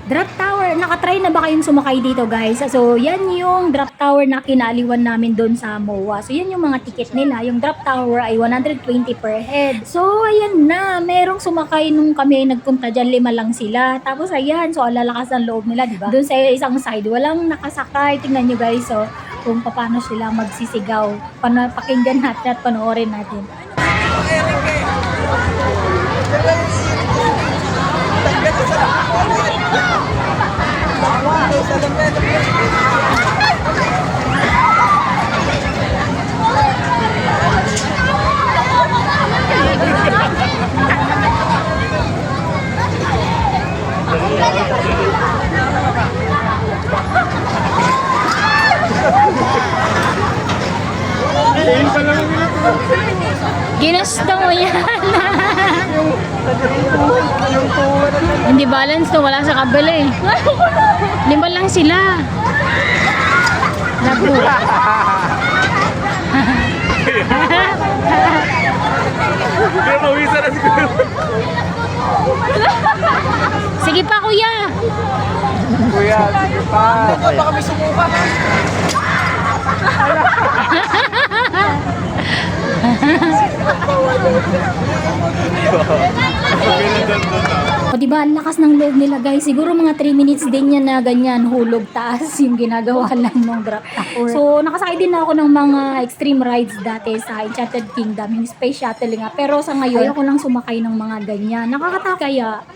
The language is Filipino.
Drop tower, nakatry na ba kayong sumakay dito guys? So yan yung drop tower na kinaliwan namin doon sa MOA. So yan yung mga ticket nila. Yung drop tower ay 120 per head. So ayan na, merong sumakay nung kami nagpunta dyan, 5 lang sila. Tapos ayan, so alalakas ang loob nila, di ba? Doon sa isang side, walang nakasakay. Tingnan nyo guys, so kung paano sila magsisigaw. Pakinggan natin at panoorin natin. Ginusto mo yan. Hindi balance to, wala sa kabila eh. 5 lang sila. Labu. Sige pa kuya. Kuya, sige pa. Baka kami sumuka na. O diba, ang lakas ng loob nila guys. Siguro mga 3 minutes din yan na ganyan, hulog taas yung ginagawa lang ng drop tower. So, nakasakay din ako ng mga extreme rides dati sa Enchanted Kingdom, yung space shuttle nga. Pero sa ngayon, ayoko lang sumakay ng mga ganyan. Nakakatakot kaya